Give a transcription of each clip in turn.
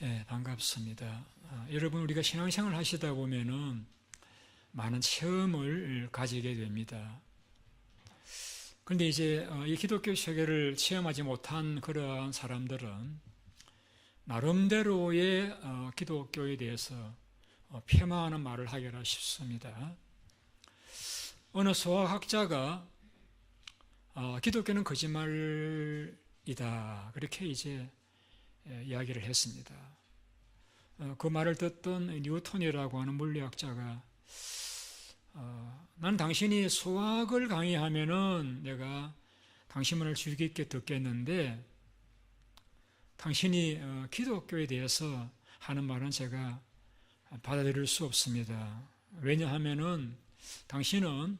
반갑습니다. 여러분, 우리가 신앙생활 하시다 보면은 많은 체험을 가지게 됩니다. 그런데 이제 이 기독교 세계를 체험하지 못한 그러한 사람들은 나름대로의 기독교에 대해서 폄하하는 말을 하기가 쉽습니다. 어느 소아학자가 기독교는 거짓말이다, 그렇게 이제 이야기를 했습니다. 그 말을 듣던 뉴턴이라고 하는 물리학자가 난 당신이 수학을 강의하면은 내가 당신 말을 주의 깊게 듣겠는데 당신이 기독교에 대해서 하는 말은 제가 받아들일 수 없습니다. 왜냐하면은 당신은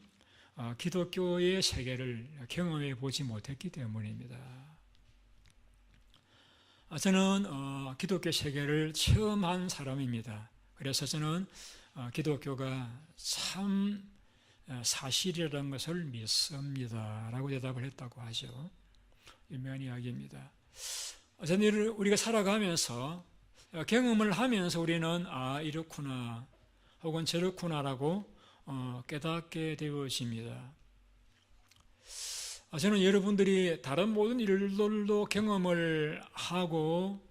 기독교의 세계를 경험해 보지 못했기 때문입니다. 저는 기독교 세계를 체험한 사람입니다. 그래서 저는 기독교가 참 사실이라는 것을 믿습니다 라고 대답을 했다고 하죠. 유명한 이야기입니다. 저는 우리가 살아가면서 경험을 하면서 우리는 이렇구나 혹은 저렇구나라고 깨닫게 되어집니다. 저는 여러분들이 다른 모든 일들도 경험을 하고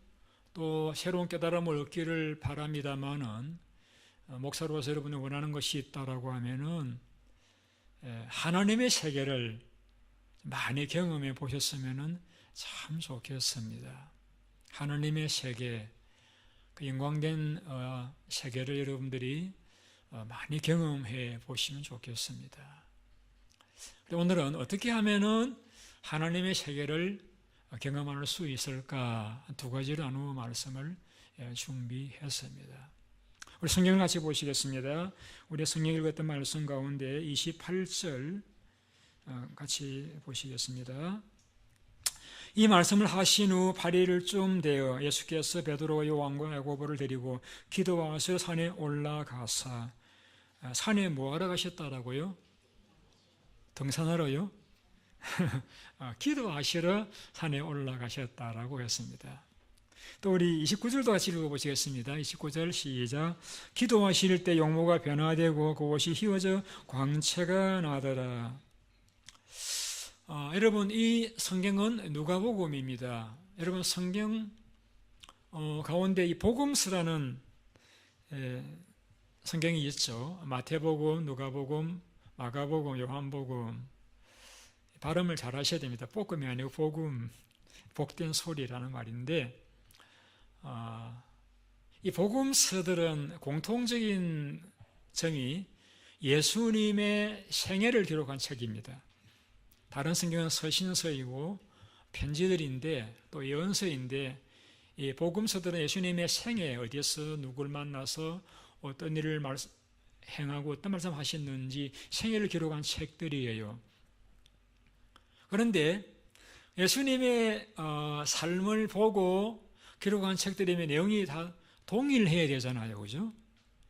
또 새로운 깨달음을 얻기를 바랍니다만은 목사로서 여러분이 원하는 것이 있다라고 하면은 하나님의 세계를 많이 경험해 보셨으면은 참 좋겠습니다. 하나님의 세계, 그 영광된 세계를 여러분들이 많이 경험해 보시면 좋겠습니다. 오늘은 어떻게 하면은 하나님의 세계를 경험할 수 있을까 두 가지로 나누어 말씀을 준비했습니다. 우리 성경을 같이 보시겠습니다. 우리 성경 읽었던 말씀 가운데 28절 같이 보시겠습니다. 이 말씀을 하신 후 8일쯤 되어 예수께서 베드로와 요한과 야고보를 데리고 기도하셔 산에 올라가사, 산에 뭐하러 가셨다라고요? 등산하러요? 기도하시러 산에 올라가셨다라고 했습니다. 또 우리 29절도 같이 읽어보시겠습니다. 29절 시작. 기도하실 때 용모가 변화되고 그곳이 휘어져 광채가 나더라. 여러분, 이 성경은 누가복음입니다. 여러분, 성경 가운데 이 복음서라는 성경이 있죠. 마태복음, 누가복음, 마가복음, 요한복음. 발음을 잘 하셔야 됩니다. 복음이 아니고 복음, 복된 소리라는 말인데, 이 복음서들은 공통적인 점이 예수님의 생애를 기록한 책입니다. 다른 성경은 서신서이고 편지들인데 또 예언서인데, 이 복음서들은 예수님의 생애, 어디에서 누구를 만나서 어떤 일을 행하고 어떤 말씀 하셨는지 생애를 기록한 책들이에요. 그런데 예수님의 삶을 보고 기록한 책들이면 내용이 다 동일해야 되잖아요, 그죠?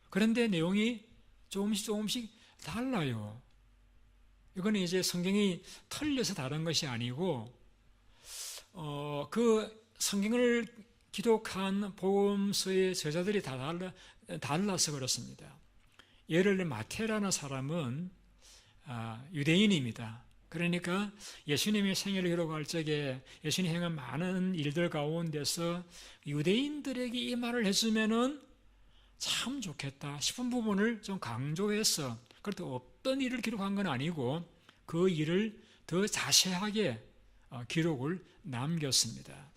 그런데 내용이 조금씩 달라요. 이거는 이제 성경이 틀려서 다른 것이 아니고 그 성경을 기록한 복음서의 저자들이 다 달라서 그렇습니다. 예를 들어 마태라는 사람은 유대인입니다. 그러니까 예수님의 생애를 기록할 적에 예수님이 행한 많은 일들 가운데서 유대인들에게 이 말을 해주면은 참 좋겠다 싶은 부분을 좀 강조해서, 그렇다고 어떤 일을 기록한 건 아니고 그 일을 더 자세하게 기록을 남겼습니다.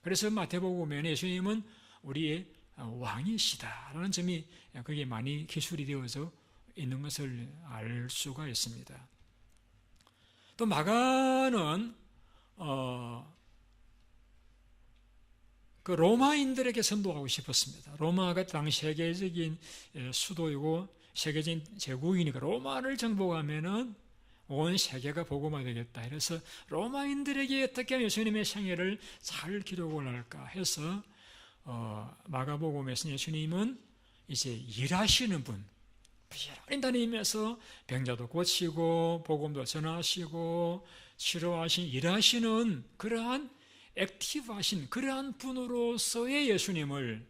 그래서 마태복음에 예수님은 우리의 왕이시다라는 점이 그게 많이 기술이 되어져 있는 것을 알 수가 있습니다. 또 마가는 그 로마인들에게 선도하고 싶었습니다. 로마가 당시 세계적인 수도이고 세계적인 제국이니까 로마를 정복하면은 온 세계가 복음화되겠다. 그래서 로마인들에게 어떻게 하면 예수님의 생애를 잘 기록을 할까 해서 마가복음에서 예수님은 이제 일하시는 분, 부지런히 다니면서 병자도 고치고 복음도 전하시고 치료하신 일하시는 그러한 액티브하신 그러한 분으로서의 예수님을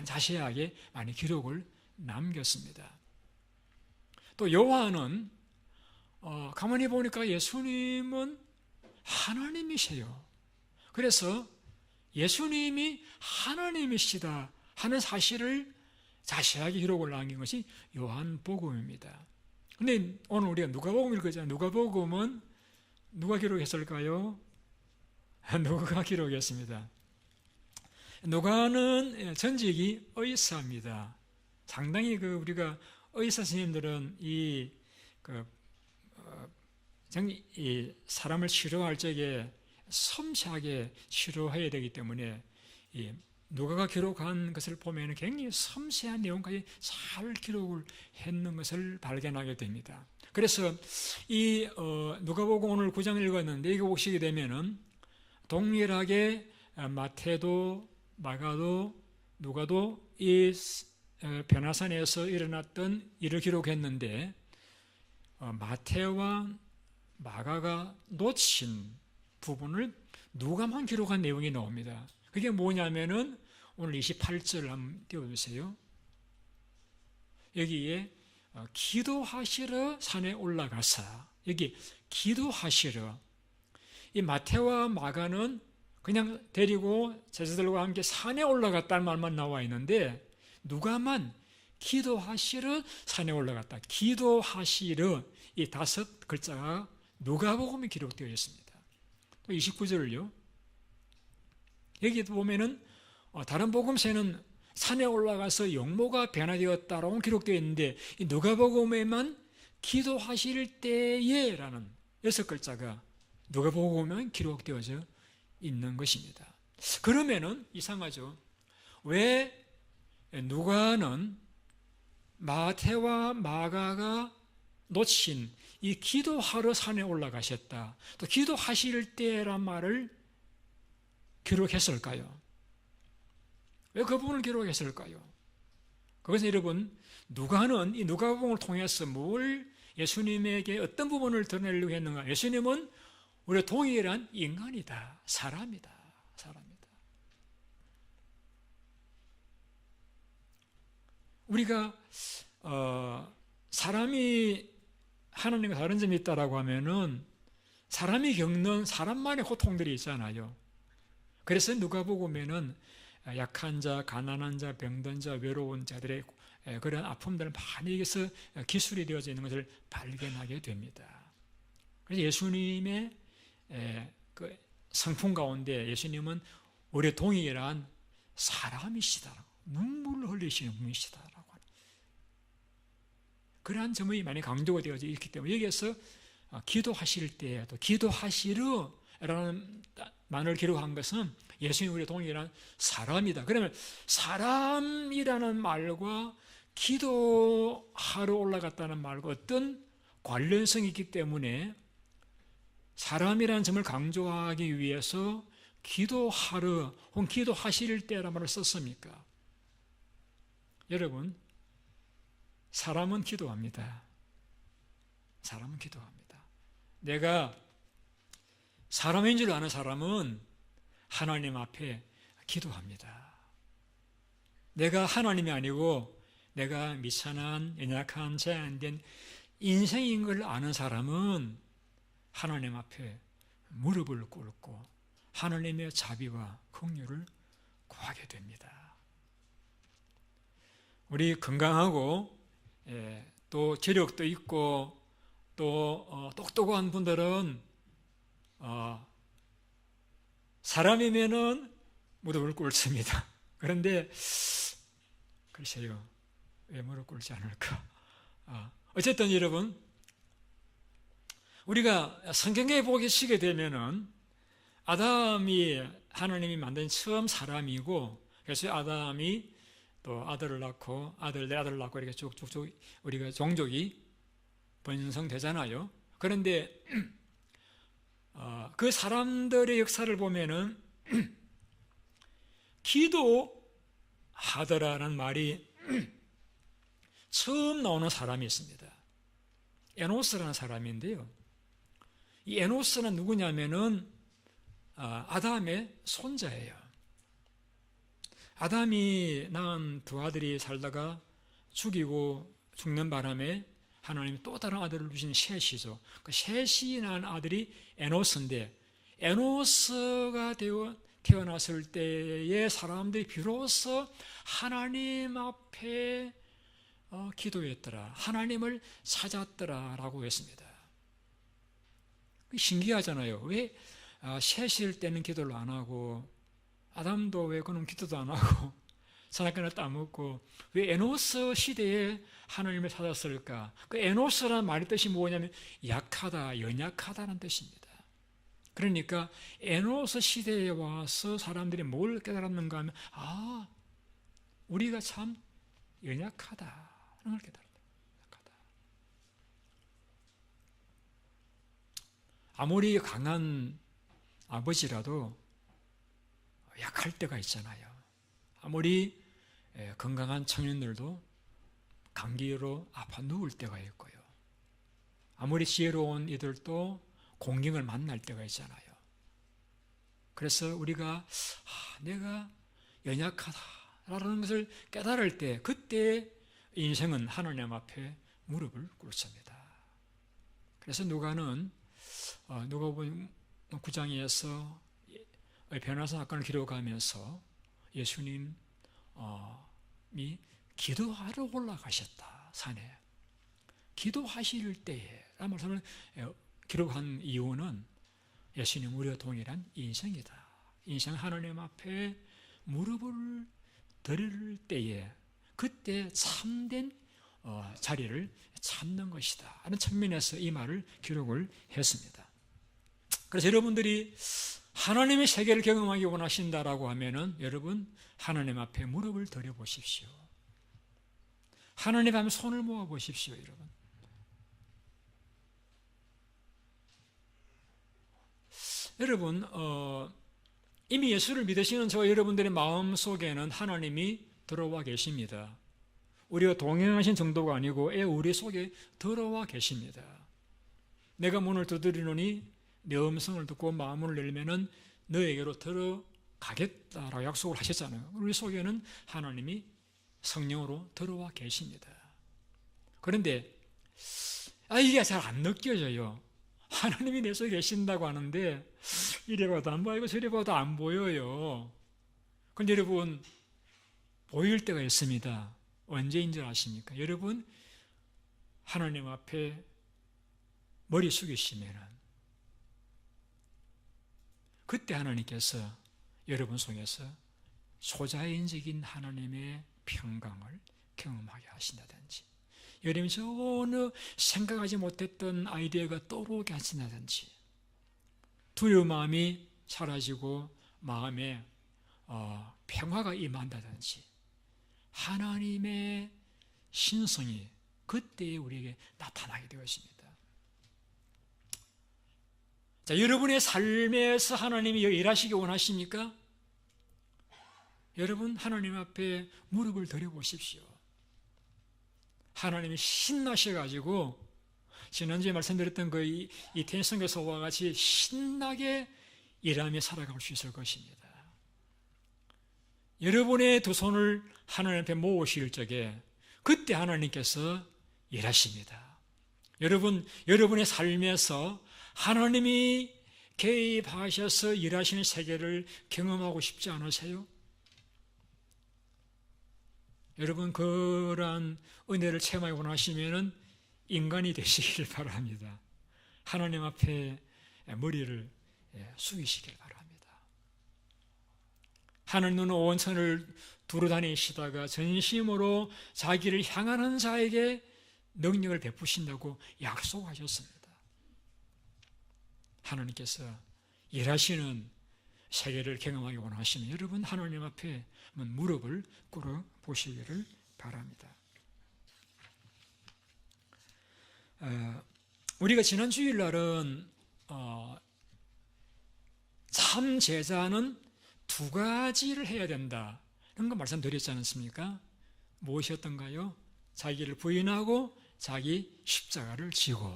자세하게 많이 기록을 남겼습니다. 또 요한은 가만히 보니까 예수님은 하나님이세요. 그래서 예수님이 하나님이시다 하는 사실을 자세하게 기록을 남긴 것이 요한복음입니다. 근데 오늘 우리가 누가복음을 읽었잖아요. 누가복음은 누가 기록했을까요? 누가가 기록했습니다. 누가는 전직이 의사입니다. 상당히 우리가 의사 선생님들은 이 사람을 치료할 적에 섬세하게 치료해야 되기 때문에 이 누가가 기록한 것을 보면 굉장히 섬세한 내용까지 잘 기록을 했는 것을 발견하게 됩니다. 그래서 이 누가복음 오늘 9장을 읽었는데 이거 보시게 되면은 동일하게 마태도 마가도 누가도 이 변화산에서 일어났던 일을 기록했는데 마태와 마가가 놓친 부분을 누가만 기록한 내용이 나옵니다. 그게 뭐냐면은 오늘 28절 한번 띄워주세요. 여기에 기도하시러 산에 올라가사, 여기 기도하시러, 이 마태와 마가는 그냥 데리고 제자들과 함께 산에 올라갔다는 말만 나와 있는데 누가만 기도하시러 산에 올라갔다. 기도하시러 이 5글자가 누가복음에 기록되어 있습니다. 또 29절을요. 여기도 보면은 다른 복음서에는 산에 올라가서 용모가 변화되었다라고 기록되어 있는데 이 누가복음에만 기도하실 때에라는 6글자가 누가복음에만 기록되어져 있는 것입니다. 그러면은 이상하죠. 왜 누가는 마태와 마가가 놓친 이 기도하러 산에 올라가셨다, 또 기도하실 때란 말을 기록했을까요? 왜 그 부분을 기록했을까요? 그것은 여러분, 누가는 이 누가복음을 통해서 뭘 예수님에게 어떤 부분을 드러내려고 했는가? 예수님은 우리가 동일한 인간이다, 사람이다. 우리가 사람이 하나님과 다른 점이 있다라고 하면은 사람이 겪는 사람만의 고통들이 있잖아요. 그래서 누가복음에는 약한 자, 가난한 자, 병든 자, 외로운 자들의 그런 아픔들을 많이 여기서 기술이 되어져 있는 것을 발견하게 됩니다. 그래서 예수님의 그 성품 가운데 예수님은 우리 동일한 사람이시다, 눈물을 흘리시는 분이시다라고 하는 그러한 점이 많이 강조가 되어져 있기 때문에 여기에서 기도하실 때 또 기도하시르라는 말을 기록한 것은 예수님이 우리 동일한 사람이다. 그러면 사람이라는 말과 기도하러 올라갔다는 말과 어떤 관련성이 있기 때문에 사람이라는 점을 강조하기 위해서 기도하러 혹은 기도하실 때라는 말을 썼습니까? 여러분, 사람은 기도합니다. 사람은 기도합니다. 내가 사람인 줄 아는 사람은 하나님 앞에 기도합니다. 내가 하나님이 아니고 내가 미천한, 연약한, 제한된 인생인 걸 아는 사람은 하나님 앞에 무릎을 꿇고 하나님의 자비와 긍휼을 구하게 됩니다. 우리 건강하고 또 재력도 있고 또 똑똑한 분들은 사람이면은 무릎을 꿇습니다. 그런데 글쎄요, 왜 무릎 꿇지 않을까? 어쨌든 여러분, 우리가 성경에 보시게 되면은 아담이 하나님이 만든 처음 사람이고, 그래서 아담이 또 아들을 낳고 아들 내 아들을 낳고 이렇게 쭉쭉쭉 우리가 종족이 번성되잖아요. 그런데 그 사람들의 역사를 보면은 기도하더라는 말이 처음 나오는 사람이 있습니다. 에노스라는 사람인데요. 이 에노스는 누구냐면은 아담의 손자예요. 아담이 낳은 두 아들이 살다가 죽이고 죽는 바람에 하나님이 또 다른 아들을 주신 셋이죠. 그 셋이 낳은 아들이 에노스인데, 에노스가 태어났을 때에 사람들이 비로소 하나님 앞에 기도했더라, 하나님을 찾았더라라고 했습니다. 신기하잖아요. 왜 셋일 때는 기도를 안 하고, 아담도 왜 그는 기도도 안 하고 선악과를 따먹고, 왜 에노스 시대에 하나님을 찾았을까? 그 에노스라는 말의 뜻이 뭐냐면 약하다, 연약하다는 뜻입니다. 그러니까 에노스 시대에 와서 사람들이 뭘 깨달았는가 하면, 우리가 참 연약하다는 걸 깨달았다. 연약하다. 아무리 강한 아버지라도 약할 때가 있잖아요. 아무리 건강한 청년들도 감기로 아파 누울 때가 있고요. 아무리 지혜로운 이들도 공경을 만날 때가 있잖아요. 그래서 우리가 내가 연약하다라는 것을 깨달을 때, 그때 인생은 하나님 앞에 무릎을 꿇습니다. 그래서 누가복음 9장에서 변화사 사건을 기록하면서 예수님이 기도하러 올라가셨다, 산에. 기도하실 때에 라는 말씀을 기록한 이유는 예수님 우리와 동일한 인생이다. 인생 하나님 앞에 무릎을 드릴 때에 그때 참된 자리를 찾는 것이다 하는 측면에서 이 말을 기록을 했습니다. 그래서 여러분들이 하나님의 세계를 경험하기 원하신다라고 하면은 여러분 하나님 앞에 무릎을 드려 보십시오. 하나님 앞에 손을 모아 보십시오, 여러분. 여러분, 이미 예수를 믿으시는 저와 여러분들의 마음 속에는 하나님이 들어와 계십니다. 우리가 동행하신 정도가 아니고 우리 속에 들어와 계십니다. 내가 문을 두드리노니 내 음성을 듣고 마음을 열면은 너에게로 들어가겠다라고 약속을 하셨잖아요. 우리 속에는 하나님이 성령으로 들어와 계십니다. 그런데 이게 잘 안 느껴져요. 하나님이 내 속에 계신다고 하는데 이래 봐도 안 보이고 저래 봐도 안 보여요. 그런데 여러분, 보일 때가 있습니다. 언제인 줄 아십니까? 여러분, 하나님 앞에 머리 숙이시면은 그때 하나님께서 여러분 속에서 초자연적인 하나님의 평강을 경험하게 하신다든지, 여러분이 전혀 생각하지 못했던 아이디어가 떠오르게 하신다든지, 두려운 마음이 사라지고 마음에 평화가 임한다든지, 하나님의 신성이 그때 우리에게 나타나게 되었습니다. 자, 여러분의 삶에서 하나님이 일하시기 원하십니까? 여러분, 하나님 앞에 무릎을 드려보십시오. 하나님이 신나셔가지고 지난주에 말씀드렸던 이 텐성교사와 같이 신나게 일하며 살아갈 수 있을 것입니다. 여러분의 두 손을 하나님 앞에 모으실 적에 그때 하나님께서 일하십니다. 여러분의 삶에서 하나님이 개입하셔서 일하시는 세계를 경험하고 싶지 않으세요? 여러분, 그러한 은혜를 체험하기 원하시면은 인간이 되시길 바랍니다. 하나님 앞에 머리를 숙이시길 바랍니다. 하늘눈 온천을 두루 다니시다가 전심으로 자기를 향하는 자에게 능력을 베푸신다고 약속하셨습니다. 하나님께서 일하시는 세계를 경험하기 원하시면 여러분 하나님 앞에 무릎을 꿇어 보시기를 바랍니다. 우리가 지난 주일날은 참 제자는 두 가지를 해야 된다 이런 거 말씀드렸지 않습니까? 무엇이었던가요? 자기를 부인하고 자기 십자가를 지고,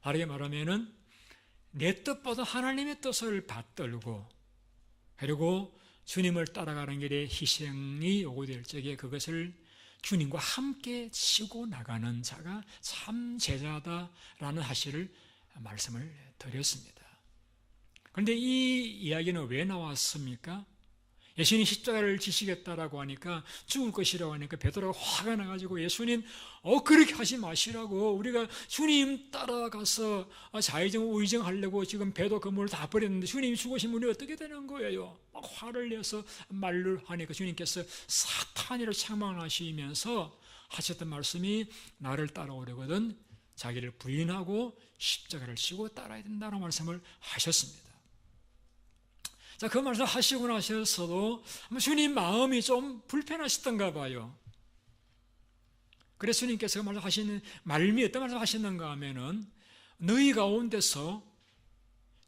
다르게 말하면은 내 뜻보다 하나님의 뜻을 받들고 그리고 주님을 따라가는 길에 희생이 요구될 적에 그것을 주님과 함께 지고 나가는 자가 참 제자다라는 사실을 말씀을 드렸습니다. 그런데 이 이야기는 왜 나왔습니까? 예수님이 십자가를 지시겠다라고 하니까, 죽을 것이라고 하니까 베드로가 화가 나가지고 예수님 그렇게 하지 마시라고, 우리가 주님 따라가서 자의정 우의정 하려고 지금 배도 그물을 다 버렸는데 주님이 죽으시면 우리 어떻게 되는 거예요? 막 화를 내서 말을 하니까 주님께서 사탄이라고 책망하시면서 하셨던 말씀이, 나를 따라오려거든 자기를 부인하고 십자가를 지고 따라야 된다는 말씀을 하셨습니다. 자, 그 말씀 하시고 나셨어도 주님 마음이 좀 불편하시던가 봐요. 그래서 주님께서 그 말씀하시는 말미 어떤 말씀 하셨는가 하면은, 너희 가운데서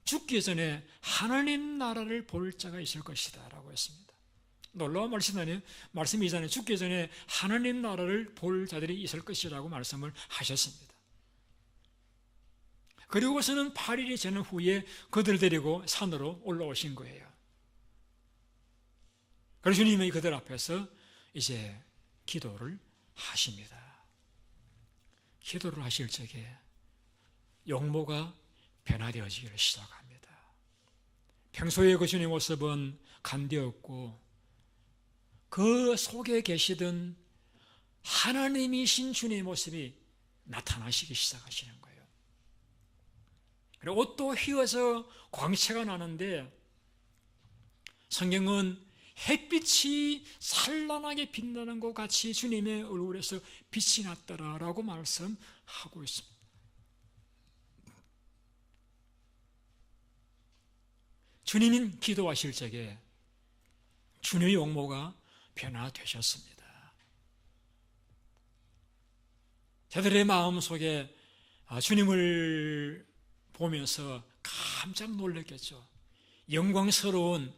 죽기 전에 하나님 나라를 볼 자가 있을 것이다 라고 했습니다. 놀라운 말씀이 전에 죽기 전에 하나님 나라를 볼 자들이 있을 것이라고 말씀을 하셨습니다. 그리고서는 8일이 지난 후에 그들을 데리고 산으로 올라오신 거예요. 그래서 주님이 그들 앞에서 이제 기도를 하십니다. 기도를 하실 적에 용모가 변화되어지기를 시작합니다. 평소에 그 주님의 모습은 간되었고 그 속에 계시던 하나님이신 주님의 모습이 나타나시기 시작하시는 거예요. 그리고 옷도 휘어서 광채가 나는데, 성경은 햇빛이 찬란하게 빛나는 것 같이 주님의 얼굴에서 빛이 났더라라고 말씀하고 있습니다. 주님이 기도하실 적에 주님의 용모가 변화되셨습니다. 저들의 마음속에 주님을 보면서 깜짝 놀랐겠죠. 영광스러운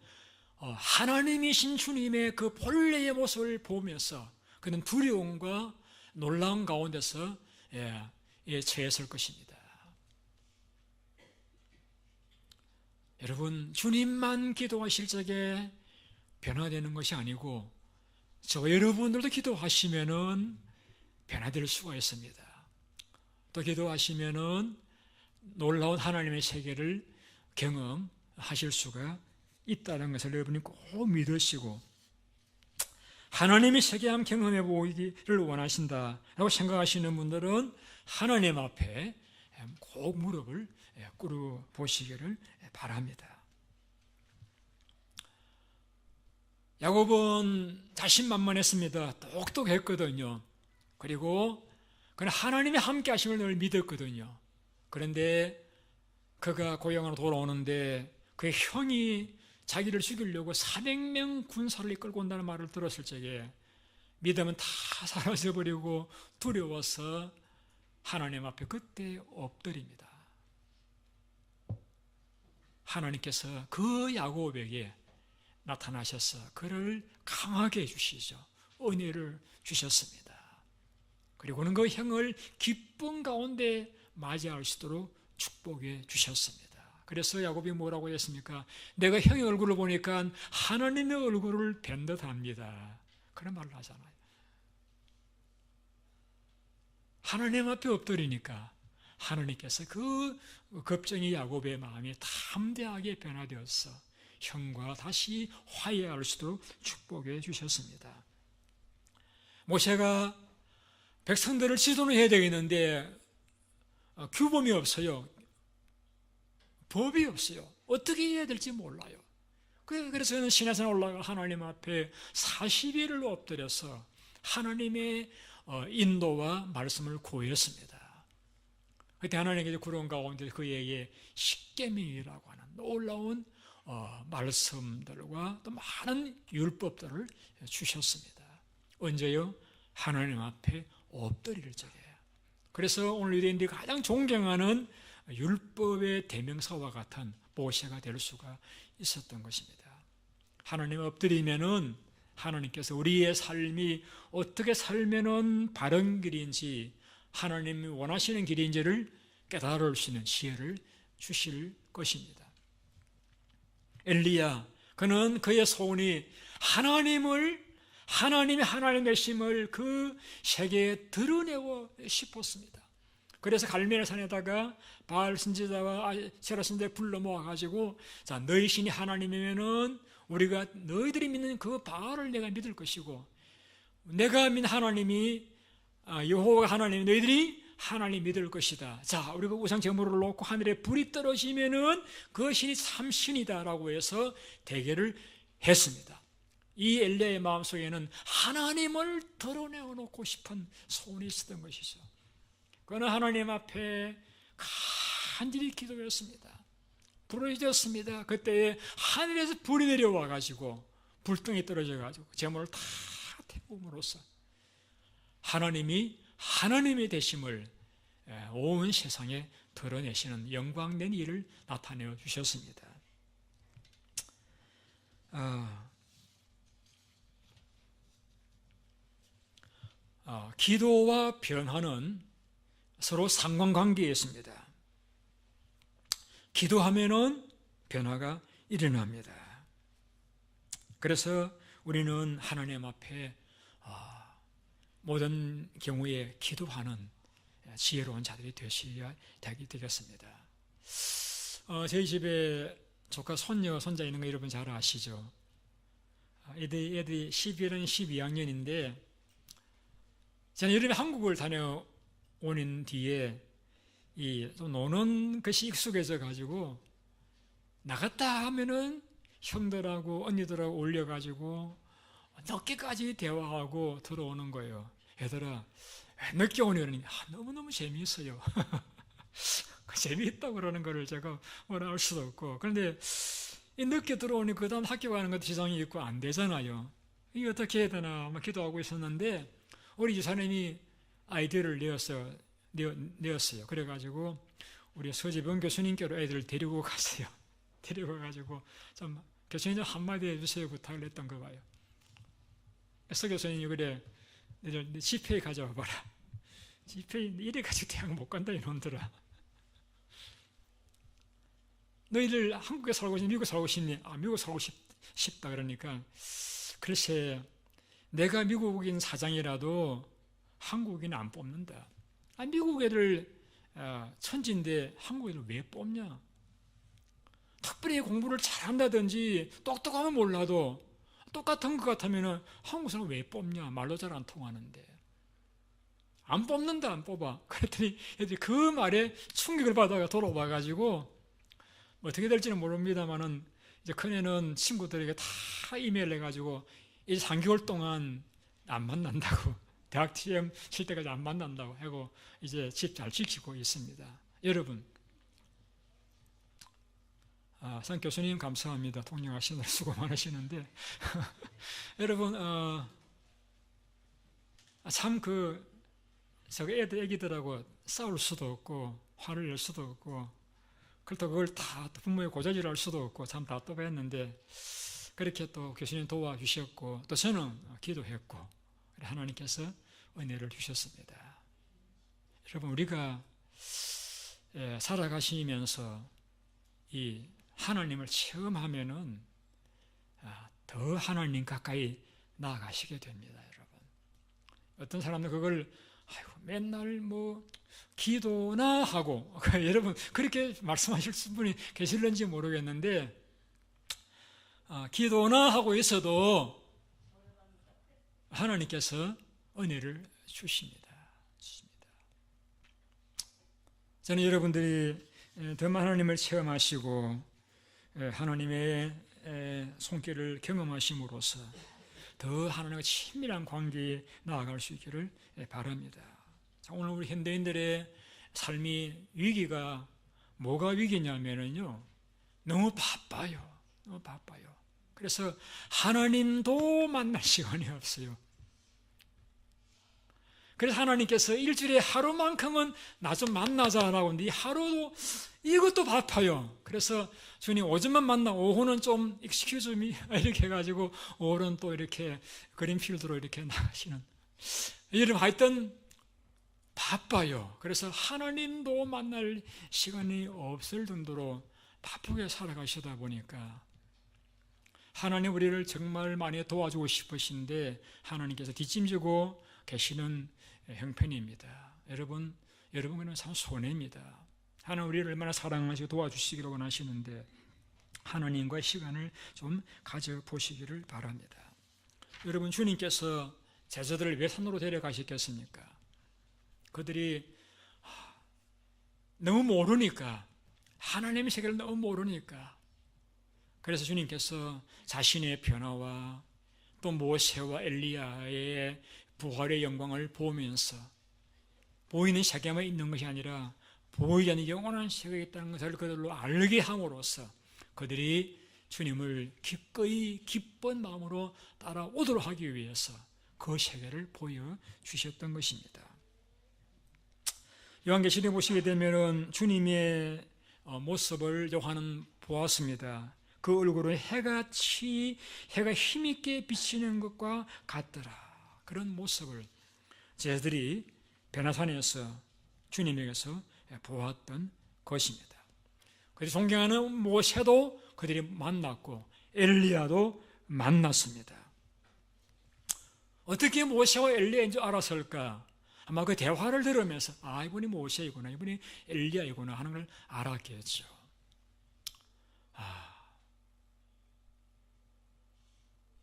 하나님이신 주님의 그 본래의 모습을 보면서 그는 두려움과 놀라운 가운데서 처했을 것입니다. 여러분, 주님만 기도하실 적에 변화되는 것이 아니고 저 여러분들도 기도하시면은 변화될 수가 있습니다. 또 기도하시면은 놀라운 하나님의 세계를 경험하실 수가 있다는 것을 여러분이 꼭 믿으시고, 하나님의 세계 한번 경험해 보기를 원하신다라고 생각하시는 분들은 하나님 앞에 꼭 무릎을 꿇어 보시기를 바랍니다. 야곱은 자신만만했습니다. 똑똑했거든요. 그리고 그는 하나님의 함께 하심을 늘 믿었거든요. 그런데 그가 고향으로 돌아오는데 그의 형이 자기를 죽이려고 400명 군사를 이끌고 온다는 말을 들었을 적에 믿음은 다 사라져버리고 두려워서 하나님 앞에 그때 엎드립니다. 하나님께서 그 야곱에게 나타나셔서 그를 강하게 해주시죠. 은혜를 주셨습니다. 그리고는 그 형을 기쁨 가운데 맞이할 수 있도록 축복해 주셨습니다. 그래서 야곱이 뭐라고 했습니까? 내가 형의 얼굴을 보니까 하나님의 얼굴을 뵌 듯합니다. 그런 말을 하잖아요. 하나님 앞에 엎드리니까 하나님께서 그 겁쟁이 야곱의 마음이 담대하게 변화되어서 형과 다시 화해할 수도 축복해 주셨습니다. 모세가 백성들을 지도는 해야 되겠는데 규범이 없어요. 법이 없어요. 어떻게 해야 될지 몰라요. 그래서 저는 시내산에 올라가 하나님 앞에 40일을 엎드려서 하나님의 인도와 말씀을 구했습니다. 그때 하나님께서 구름 가운데 그에게 십계명이라고 하는 놀라운 말씀들과 또 많은 율법들을 주셨습니다. 언제요? 하나님 앞에 엎드릴 적에. 그래서 오늘 유대인들이 가장 존경하는 율법의 대명사와 같은 모세가 될 수가 있었던 것입니다. 하나님 엎드리면은 하나님께서 우리의 삶이 어떻게 살면은 바른 길인지, 하나님이 원하시는 길인지를 깨달을 수 있는 지혜를 주실 것입니다. 엘리야, 그는 그의 소원이 하나님의 하나님 되심을 그 세계에 드러내고 싶었습니다. 그래서 갈멜 산에다가 바알 선지자와 아세라 선지자를 불러 모아가지고, 자, 너희 신이 하나님이면은 우리가 너희들이 믿는 그 바알을 내가 믿을 것이고, 내가 믿는 하나님이 여호와가 하나님, 너희들이 하나님 믿을 것이다. 자, 우리가 우상 제물을 놓고 하늘에 불이 떨어지면은 그 신이 참신이다라고 해서 대결을 했습니다. 이 엘리야의 마음속에는 하나님을 드러내어 놓고 싶은 소원이 있었던 것이죠. 그는 하나님 앞에 간절히 기도했습니다. 부르짖었습니다. 그때 하늘에서 불이 내려와 가지고 불덩이 떨어져 가지고 제물을 다 태움으로써 하나님이 하나님의 되심을 온 세상에 드러내시는 영광된 일을 나타내어 주셨습니다. 기도와 변화는 서로 상관관계에 있습니다. 기도하면은 변화가 일어납니다. 그래서 우리는 하나님 앞에 모든 경우에 기도하는 지혜로운 자들이 되셔야 되겠습니다. 저희 집에 조카, 손녀, 손자 있는 거 여러분 잘 아시죠? 애들이 11은 12학년인데 저는 여름에 한국을 다녀오는 뒤에 좀 노는 것이 익숙해져 가지고 나갔다 하면은 형들하고 언니들하고 올려가지고 늦게까지 대화하고 들어오는 거예요. 얘들아, 늦게 오니 너무너무 재미있어요. 재미있다고 그러는 거를 제가 뭐라 할 수도 없고, 그런데 늦게 들어오니 그 다음 학교 가는 것도 지장이 있고 안 되잖아요. 이게 어떻게 해야 되나 막 기도하고 있었는데 우리 집사님이 아이디어를 내었어요. 그래가지고 우리 서지병 교수님께로 애들을 데리고 갔어요. 데리고 가지고 좀 교수님 좀 한마디 해주세요 부탁을 했던 거 봐요. 서 교수님이 그래, 내 지폐 가져와 봐라. 지폐 이래 가지고 대학 못 간다 이놈들아. 너희들 한국에 살고 싶니? 미국 살고 싶니? 미국 살고 싶다 그러니까, 글쎄 내가 미국인 사장이라도 한국인 안 뽑는다. 미국 애들 천지인데 한국 애들 왜 뽑냐? 특별히 공부를 잘한다든지 똑똑하면 몰라도 똑같은 것 같으면 한국 사람 왜 뽑냐? 말로 잘 안 통하는데. 안 뽑는다, 안 뽑아. 그랬더니 애들이 그 말에 충격을 받아가 돌아와가지고 어떻게 될지는 모릅니다만은 이제 큰애는 친구들에게 다 이메일 해가지고 이제 3개월 동안 안 만난다고, 대학 시험 칠 때까지 안 만난다고 하고 이제 집 잘 지키고 있습니다. 여러분, 상 교수님 감사합니다. 통역하시느라 수고 많으시는데 여러분, 참 저거 애기들하고 싸울 수도 없고 화를 낼 수도 없고, 그렇다고 그걸 다 부모의 고자질할 수도 없고 참 답답했는데, 그렇게 또 교수님 도와주셨고 또 저는 기도했고 하나님께서 은혜를 주셨습니다. 여러분, 우리가 살아가시면서 이 하나님을 체험하면은 더 하나님 가까이 나아가시게 됩니다. 여러분, 어떤 사람들 그걸 맨날 기도나 하고 여러분 그렇게 말씀하실 분이 계실는지 모르겠는데, 기도나 하고 있어도 하나님께서 은혜를 주십니다. 저는 여러분들이 더 하나님을 체험하시고 하나님의 손길을 경험하심으로써 더 하나님과 친밀한 관계에 나아갈 수 있기를 바랍니다. 오늘 우리 현대인들의 삶이 위기가 뭐가 위기냐면요, 너무 바빠요. 너무 바빠요. 그래서 하나님도 만날 시간이 없어요. 그래서 하나님께서 일주일에 하루만큼은 나 좀 만나자라고 하는데 이 하루도 이것도 바빠요. 그래서 주님 오전만 만나, 오후는 좀 excuse me 이렇게 해가지고 오후는 또 이렇게 그린필드로 이렇게 나가시는, 여러분 하여튼 바빠요. 그래서 하나님도 만날 시간이 없을 정도로 바쁘게 살아가시다 보니까 하나님 우리를 정말 많이 도와주고 싶으신데 하나님께서 뒷짐지고 계시는 형편입니다. 여러분 그는 참 손해입니다. 하나님 우리를 얼마나 사랑하시고 도와주시기를 원하시는데 하나님과의 시간을 좀 가져보시기를 바랍니다. 여러분, 주님께서 제자들을 왜 산으로 데려가셨겠습니까? 그들이 너무 모르니까, 하나님의 세계를 너무 모르니까. 그래서 주님께서 자신의 변화와 또 모세와 엘리야의 부활의 영광을 보면서 보이는 세계만 있는 것이 아니라 보이지 않는 영원한 세계에 있다는 것을 그들로 알게 함으로써 그들이 주님을 기꺼이 기쁜 마음으로 따라오도록 하기 위해서 그 세계를 보여주셨던 것입니다. 요한계시록에 보시게 되면 주님의 모습을 요한은 보았습니다. 그 얼굴은 해가 힘있게 비치는 것과 같더라. 그런 모습을 제자들이 베나산에서 주님에게서 보았던 것입니다. 그들이 존경하는 모세도 그들이 만났고 엘리야도 만났습니다. 어떻게 모세와 엘리야인 줄 알았을까? 아마 그 대화를 들으면서 이분이 모세이구나, 이분이 엘리야이구나 하는 걸 알았겠죠.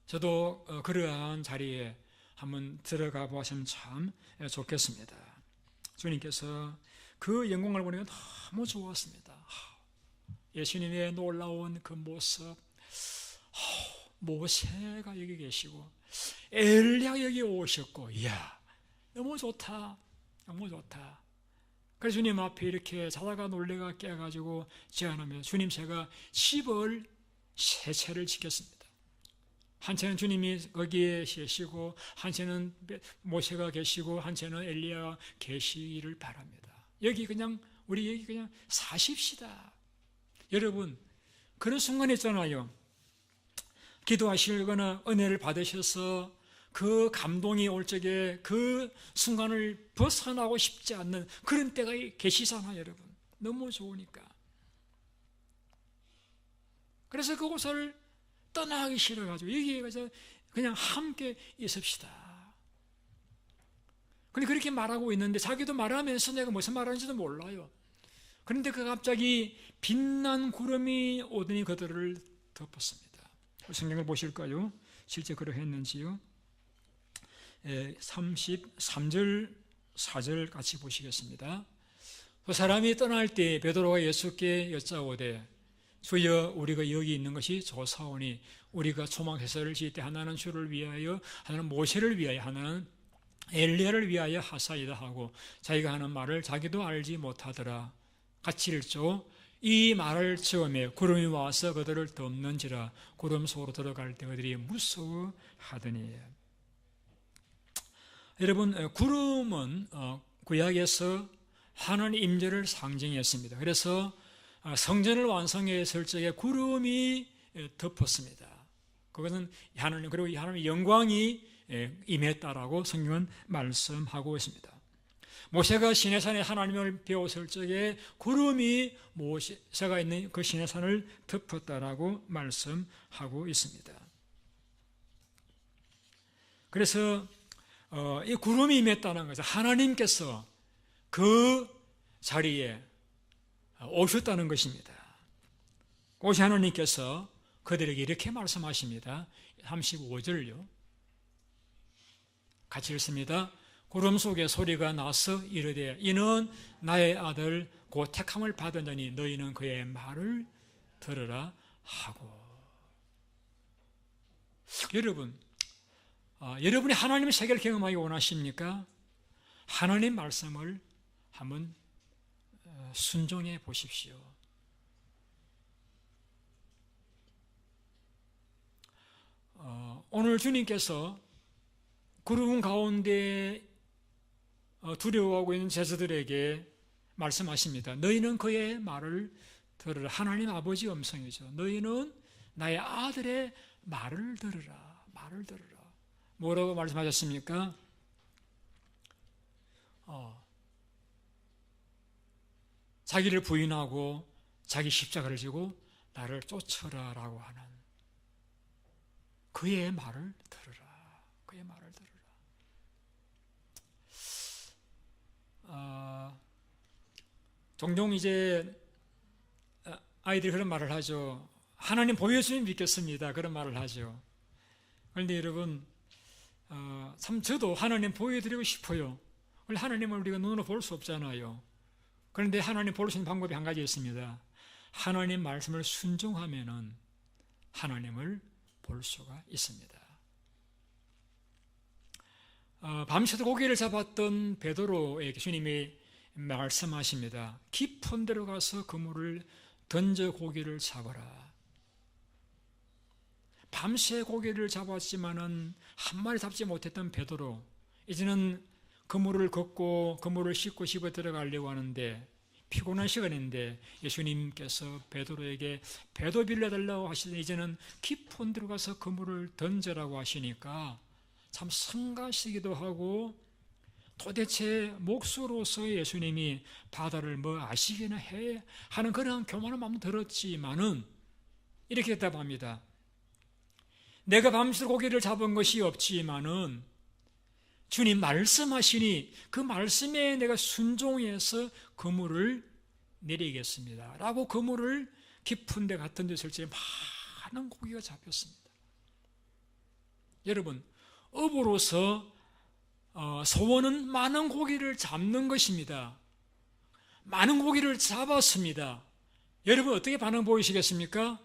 저도 그러한 자리에 한번 들어가 보시면 참 좋겠습니다. 주님께서 그 영광을 보니까 너무 좋았습니다. 예수님의 놀라운 그 모습, 모세가 여기 계시고 엘리야가 여기 오셨고, 이야, 너무 좋다, 너무 좋다. 그래서 주님 앞에 이렇게 자다가 놀래가 깨가지고 제안하며 주님, 제가 집을 세 채를 짓겠습니다. 한 채는 주님이 거기에 계시고, 한 채는 모세가 계시고, 한 채는 엘리야가 계시기를 바랍니다. 여기 그냥 우리 여기 그냥 사십시다. 여러분, 그런 순간 있잖아요. 기도하시거나 은혜를 받으셔서 그 감동이 올 적에 그 순간을 벗어나고 싶지 않는 그런 때가 계시잖아요, 여러분. 너무 좋으니까. 그래서 그곳을 떠나기 싫어가지고 여기에 가서 그냥 함께 있읍시다. 근데 그렇게 말하고 있는데 자기도 말하면서 내가 무슨 말하는지도 몰라요. 그런데 그 갑자기 빛난 구름이 오더니 그들을 덮었습니다. 성경을 보실까요? 실제 그러했는지요? 33절 4절 같이 보시겠습니다. 그 사람이 떠날 때 베드로가 예수께 여짜오되 주여, 우리가 여기 있는 것이 좋사오니 우리가 초막회사를 지을 때 하나는 주를 위하여, 하나는 모세를 위하여, 하나는 엘리야를 위하여 하사이다 하고 자기가 하는 말을 자기도 알지 못하더라. 같이 읽죠. 이 말을 처음에 구름이 와서 그들을 덮는지라 구름 속으로 들어갈 때 그들이 무서워하더니. 여러분, 구름은 구약에서 하나님의 임재를 상징했습니다. 그래서 성전을 완성했을 적에 구름이 덮었습니다. 그것은 하나님, 그리고 하나님의 영광이 임했다라고 성경은 말씀하고 있습니다. 모세가 시내산에 하나님을 배웠을 적에 구름이 모세가 있는 그 시내산을 덮었다라고 말씀하고 있습니다. 그래서 이 구름이 임했다는 것은 하나님께서 그 자리에 오셨다는 것입니다. 오시 하나님께서 그들에게 이렇게 말씀하십니다. 35절요. 같이 읽습니다. 구름 속에 소리가 나서 이르되 이는 나의 아들 곧 택함을 받은 자니 너희는 그의 말을 들으라 하고. 여러분, 여러분이 하나님의 세계를 경험하기 원하십니까? 하나님 말씀을 한번 순종해 보십시오. 오늘 주님께서 구름 가운데 두려워하고 있는 제자들에게 말씀하십니다. 너희는 그의 말을 들으라. 하나님 아버지 음성이죠. 너희는 나의 아들의 말을 들으라. 말을 들으라. 뭐라고 말씀하셨습니까? 자기를 부인하고 자기 십자가를 지고 나를 쫓으라라고 하는 그의 말을 들으라. 그의 말을 들으라. 종종 이제 아이들이 그런 말을 하죠. 하나님 보여주면 믿겠습니다. 그런 말을 하죠. 그런데 여러분, 참 저도 하나님 보여드리고 싶어요. 하나님을 우리가 눈으로 볼 수 없잖아요. 그런데 하나님 볼 수 있는 방법이 한 가지 있습니다. 하나님 말씀을 순종하면은 하나님을 볼 수가 있습니다. 밤새도 고기를 잡았던 베드로에게 주님이 말씀하십니다. 깊은 데로 가서 그물을 던져 고기를 잡아라. 밤새 고기를 잡았지만은 한 마리 잡지 못했던 베드로, 이제는 그물을 걷고 그물을 씻고 집에 들어가려고 하는데 피곤한 시간인데 예수님께서 베드로에게 배도 빌려달라고 하시더니 이제는 깊은 데로 가서 그물을 던져라고 하시니까 참 성가시기도 하고, 도대체 목수로서 예수님이 바다를 뭐 아시기나 해 하는 그런 교만한 마음 들었지만은 이렇게 대답합니다. 내가 밤새 고기를 잡은 것이 없지만은 주님 말씀하시니 그 말씀에 내가 순종해서 그물을 내리겠습니다 라고 그물을 깊은 데 같은 데 설치 많은 고기가 잡혔습니다. 여러분, 업으로서 소원은 많은 고기를 잡는 것입니다. 많은 고기를 잡았습니다. 여러분 어떻게 반응 보이시겠습니까?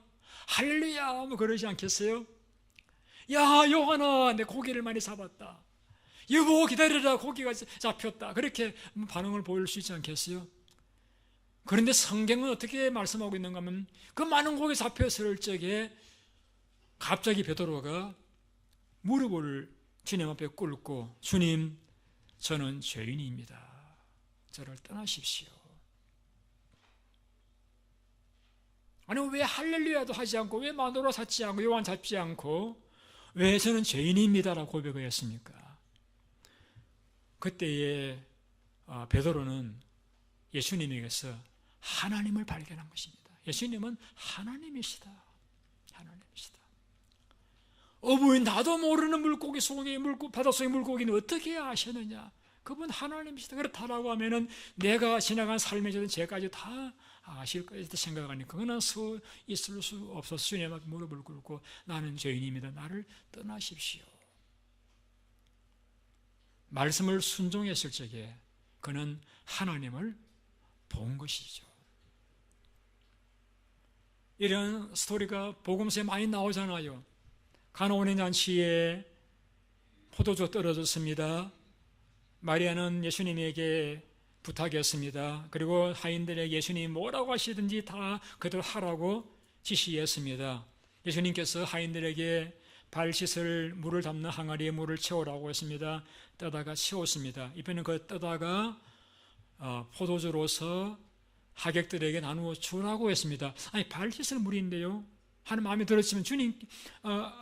할렐루야 뭐 그러지 않겠어요? 야 요한아 내 고기를 많이 잡았다. 여보 기다려라 고기가 잡혔다. 그렇게 반응을 보일 수 있지 않겠어요? 그런데 성경은 어떻게 말씀하고 있는가 하면 그 많은 고기 잡혔을 적에 갑자기 베드로가 무릎을 주님 앞에 꿇고 주님 저는 죄인입니다. 저를 떠나십시오. 아니 왜 할렐루야도 하지 않고 왜 마누라 찾지 않고 요한 잡지 않고 왜 저는 죄인입니다라고 고백을 했습니까? 그때에 베드로는 예수님에게서 하나님을 발견한 것입니다. 예수님은 하나님이시다. 하나님이시다. 어부인 나도 모르는 물고기 속에 바닷속의 물고기는 어떻게 아셨느냐? 그분 하나님이시다. 그렇다라고 하면은 내가 지나간 삶의 저는 죄까지 다 아실 것이다 생각하니까 그는 있을 수 없어서 주님 앞에 무릎을 꿇고 나는 죄인입니다. 나를 떠나십시오. 말씀을 순종했을 적에 그는 하나님을 본 것이죠. 이런 스토리가 복음서에 많이 나오잖아요. 가나온의 잔치에 포도주 떨어졌습니다. 마리아는 예수님에게 부탁했습니다. 그리고 하인들에게 예수님이 뭐라고 하시든지 다 그대로 하라고 지시했습니다. 예수님께서 하인들에게 발 씻을 물을 담는 항아리에 물을 채우라고 했습니다. 떠다가 채웠습니다. 이번에는 그 떠다가 포도주로서 하객들에게 나누어 주라고 했습니다. 아니 발 씻을 물인데요 하는 마음에 들었지만 주님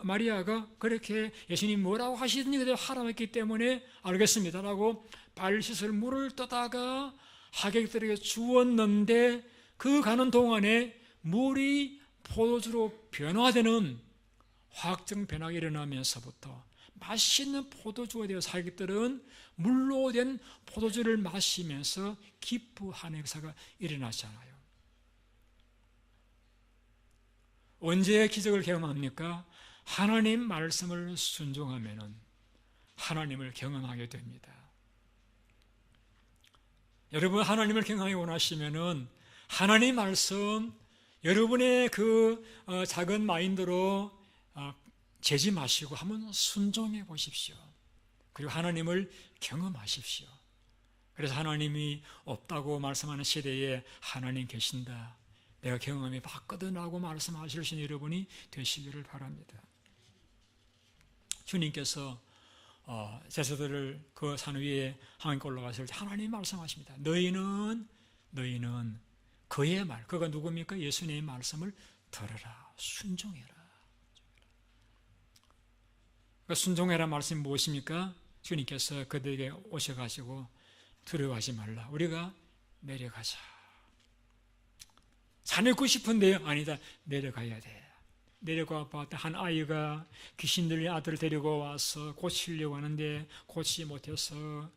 마리아가 그렇게 예수님 뭐라고 하시든지 그대로 하라고 했기 때문에 알겠습니다라고 발 씻을 물을 떠다가 하객들에게 주었는데 그 가는 동안에 물이 포도주로 변화되는 화학적 변화가 일어나면서부터 맛있는 포도주가 되어서 하객들은 물로 된 포도주를 마시면서 기뻐하는 역사가 일어나잖아요. 언제 기적을 경험합니까? 하나님 말씀을 순종하면 하나님을 경험하게 됩니다. 여러분 하나님을 경험하기 원하시면 하나님 말씀 여러분의 그 작은 마인드로 재지 마시고 한번 순종해 보십시오. 그리고 하나님을 경험하십시오. 그래서 하나님이 없다고 말씀하는 시대에 하나님 계신다. 내가 경험해 봤거든 라고 말씀하실 수 있는 여러분이 되시기를 바랍니다. 주님께서 제자들을 그 산 위에 하나님께 올라갔을 때 하나님 말씀하십니다. 너희는 그의 말, 그가 누굽니까? 예수님의 말씀을 들으라, 순종해라. 그 순종해라 말씀이 무엇입니까? 주님께서 그들에게 오셔가지고 두려워하지 말라. 우리가 내려가자. 산 있고 싶은데 아니다. 내려가야 돼. 내려가 봤다. 한 아이가 귀신 들린 아들을 데리고 와서 고치려고 하는데 고치지 못해서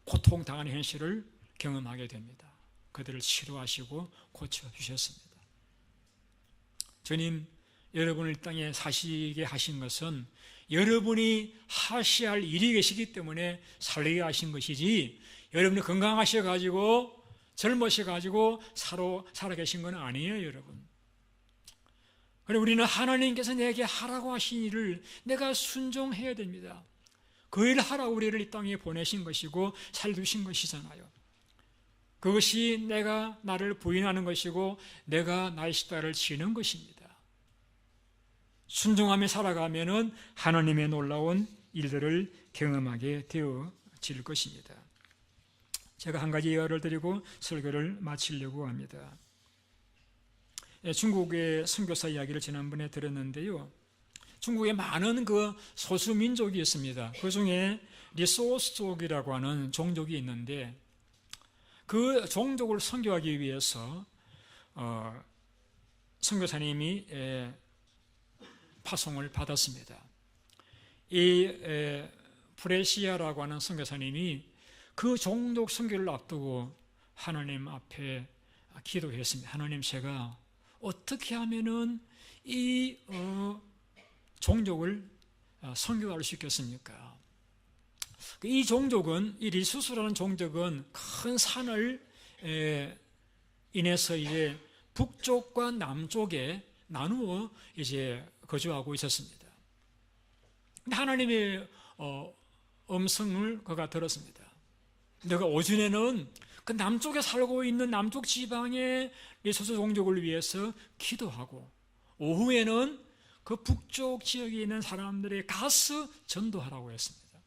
고통당하는 현실을 경험하게 됩니다. 그들을 치료하시고 고쳐주셨습니다. 주님, 여러분을 땅에 사시게 하신 것은 여러분이 하셔야 할 일이 계시기 때문에 살게 하신 것이지, 여러분이 건강하셔가지고 젊으셔가지고 살아 계신 건 아니에요, 여러분. 그리고 우리는 하나님께서 내게 하라고 하신 일을 내가 순종해야 됩니다. 그 일을 하라고 우리를 이 땅에 보내신 것이고 살두신 것이잖아요. 그것이 내가 나를 부인하는 것이고 내가 나의 십자가를 지는 것입니다. 순종하며 살아가면은 하나님의 놀라운 일들을 경험하게 되어질 것입니다. 제가 한 가지 예화를 드리고 설교를 마치려고 합니다. 중국의 선교사 이야기를 지난번에 들었는데요. 중국에 많은 그 소수 민족이 있습니다. 그 중에 리소스족이라고 하는 종족이 있는데 그 종족을 선교하기 위해서 선교사님이 파송을 받았습니다. 이 프레시아라고 하는 선교사님이 그 종족 선교를 앞두고 하나님 앞에 기도했습니다. 하나님, 제가 어떻게 하면은 이 종족을 선교할 수 있겠습니까? 이 종족은, 이 리수스라는 종족은 큰 산을 인해서 이제 북쪽과 남쪽에 나누어 이제 거주하고 있었습니다. 근데 하나님의 음성을 그가 들었습니다. 내가 오전에는 그 남쪽에 살고 있는 남쪽 지방의 리소스 종족을 위해서 기도하고, 오후에는 그 북쪽 지역에 있는 사람들의 가서 전도하라고 했습니다.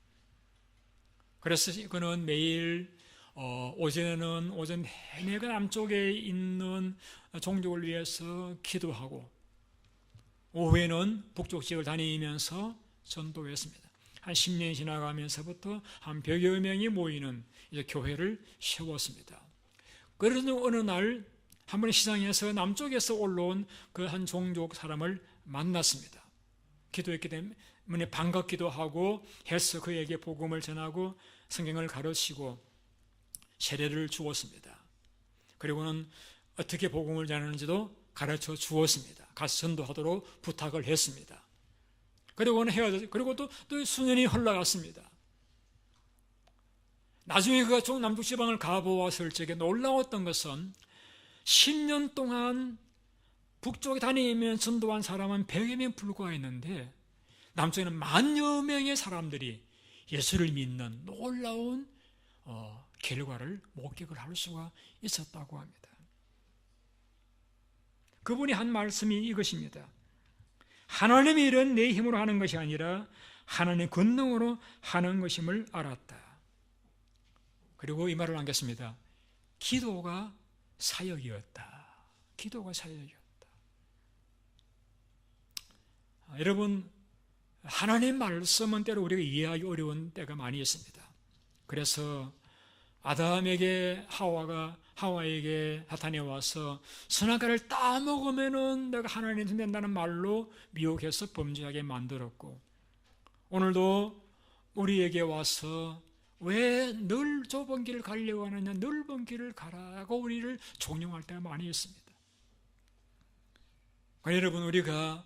그래서 그는 매일 오전에는 오전 내내 그 남쪽에 있는 종족을 위해서 기도하고, 오후에는 북쪽 지역을 다니면서 전도했습니다. 한 10년이 지나가면서부터 한 100여 명이 모이는 이제 교회를 세웠습니다. 그러는 어느 날 한 번 시장에서 남쪽에서 올라온 그 한 종족 사람을 만났습니다. 기도했기 때문에 반갑기도 하고 해서 그에게 복음을 전하고 성경을 가르치고 세례를 주었습니다. 그리고는 어떻게 복음을 전하는지도 가르쳐 주었습니다. 가서 전도하도록 부탁을 했습니다. 그리고는 헤어졌어요. 그리고 또 수년이 흘러갔습니다. 나중에 그가 남쪽 지방을 가보았을 적에 놀라웠던 것은 10년 동안 북쪽에 다니면 전도한 사람은 100여 명 불과했는데 남쪽에는 만여 명의 사람들이 예수를 믿는 놀라운 결과를 목격을 할 수가 있었다고 합니다. 그분이 한 말씀이 이것입니다. 하나님의 일은 내 힘으로 하는 것이 아니라 하나님의 권능으로 하는 것임을 알았다. 그리고 이 말을 남겼습니다. 기도가 사역이었다. 기도가 사역이었다. 여러분, 하나님의 말씀은 때로 우리가 이해하기 어려운 때가 많이 있습니다. 그래서 아담에게 하와에게 사탄이 와서 선악과를 따먹으면은 내가 하나님이 된다는 말로 미혹해서 범죄하게 만들었고, 오늘도 우리에게 와서 왜 늘 좁은 길을 가려고 하느냐, 넓은 길을 가라고 우리를 종용할 때가 많이 있습니다. 여러분, 우리가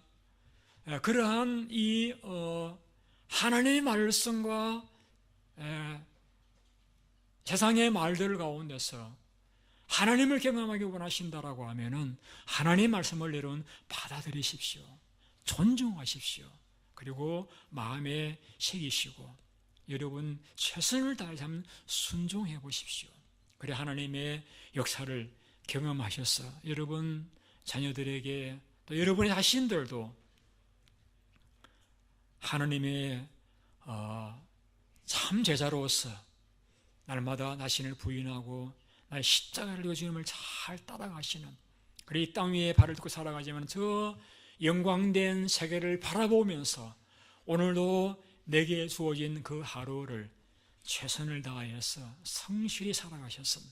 그러한 이 하나님의 말씀과 세상의 말들 가운데서 하나님을 경험하기 원하신다라고 하면은 하나님의 말씀을 여러분 받아들이십시오. 존중하십시오. 그리고 마음에 새기시고 여러분 최선을 다해서 한번 순종해 보십시오. 그래 하나님의 역사를 경험하셔서 여러분 자녀들에게 또 여러분의 자신들도 하나님의 참 제자로서 날마다 자신을 부인하고 나의 십자가를 지고 주님을 잘 따라가시는, 그래 이 땅 위에 발을 딛고 살아가지만 저 영광된 세계를 바라보면서 오늘도 내게 주어진 그 하루를 최선을 다해서 성실히 살아가셨는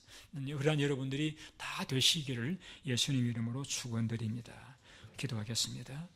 그러한 여러분들이 다 되시기를 예수님 이름으로 축원드립니다. 기도하겠습니다.